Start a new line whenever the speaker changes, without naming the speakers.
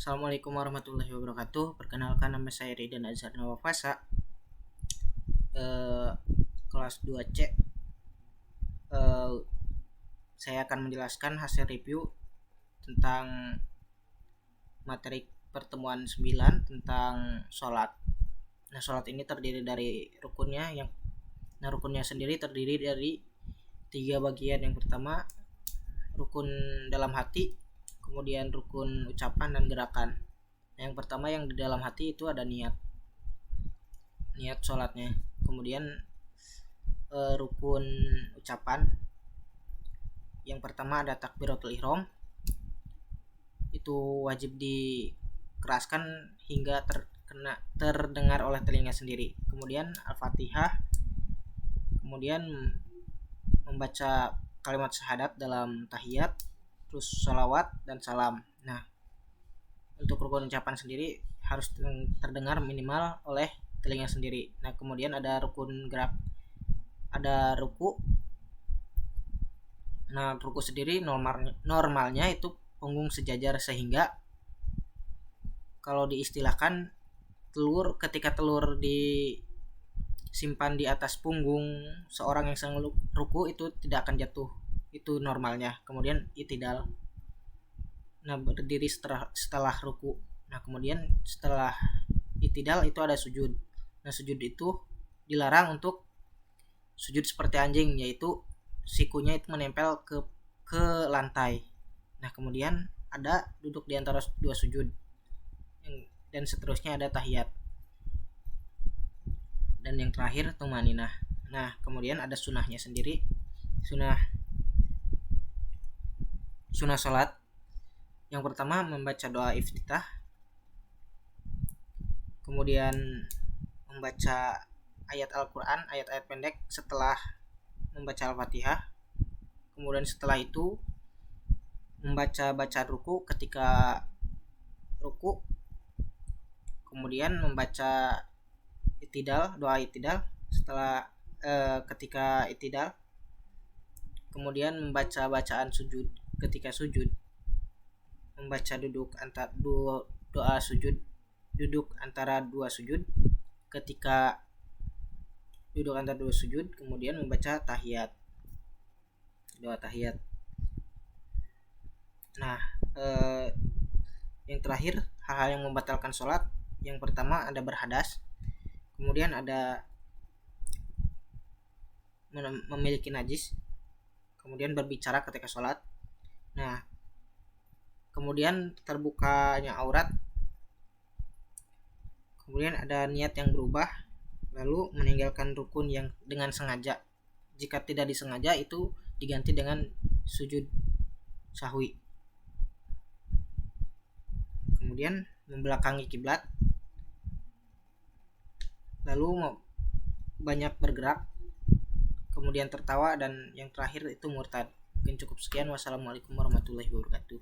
Assalamualaikum warahmatullahi wabarakatuh. Perkenalkan, nama saya Ridan Azhar Nawafasa, kelas 2C. Saya akan menjelaskan hasil review tentang materi pertemuan 9 tentang sholat. Nah, sholat ini terdiri dari rukunnya. Rukunnya sendiri terdiri dari 3 bagian. Yang pertama, rukun dalam hati, kemudian rukun ucapan dan gerakan. Yang pertama, yang di dalam hati itu ada niat sholatnya. Kemudian rukun ucapan, yang pertama ada takbiratul ihram, itu wajib dikeraskan hingga terdengar oleh telinga sendiri. Kemudian al-fatihah, kemudian membaca kalimat syahadat dalam tahiyat, terus sholawat dan salam. Nah, untuk rukun ucapan sendiri harus terdengar minimal oleh telinga sendiri. Nah, kemudian ada rukun gerak, ada ruku. Nah, ruku sendiri normalnya itu punggung sejajar, sehingga kalau diistilahkan ketika telur disimpan di atas punggung seorang yang sedang ruku itu tidak akan jatuh. Itu normalnya. Kemudian itidal, nah berdiri setelah ruku. Nah, kemudian setelah itidal itu ada sujud. Nah, sujud itu dilarang untuk sujud seperti anjing, yaitu sikunya itu menempel ke lantai. Nah, kemudian ada duduk di antara dua sujud, dan seterusnya ada tahiyat, dan yang terakhir tumaninah. Nah, kemudian ada sunahnya sendiri. Sunah sholat, yang pertama membaca doa iftitah, kemudian membaca ayat Al-Quran, ayat-ayat pendek setelah membaca Al-Fatihah. Kemudian setelah itu membaca bacaan ruku ketika ruku. Kemudian membaca itidal, doa itidal setelah ketika itidal. Kemudian membaca bacaan sujud ketika sujud. Membaca duduk antara doa sujud, duduk antara dua sujud ketika duduk antara dua sujud. Kemudian membaca tahiyat, doa tahiyat. Nah, yang terakhir, hal-hal yang membatalkan sholat. Yang pertama ada berhadas, kemudian ada memiliki najis, kemudian berbicara ketika sholat. Nah, kemudian terbukanya aurat, kemudian ada niat yang berubah, lalu meninggalkan rukun yang dengan sengaja. Jika tidak disengaja, itu diganti dengan sujud sahwi. Kemudian membelakangi kiblat, lalu banyak bergerak, kemudian tertawa, dan yang terakhir itu murtad. Mungkin cukup sekian. Wassalamualaikum warahmatullahi wabarakatuh.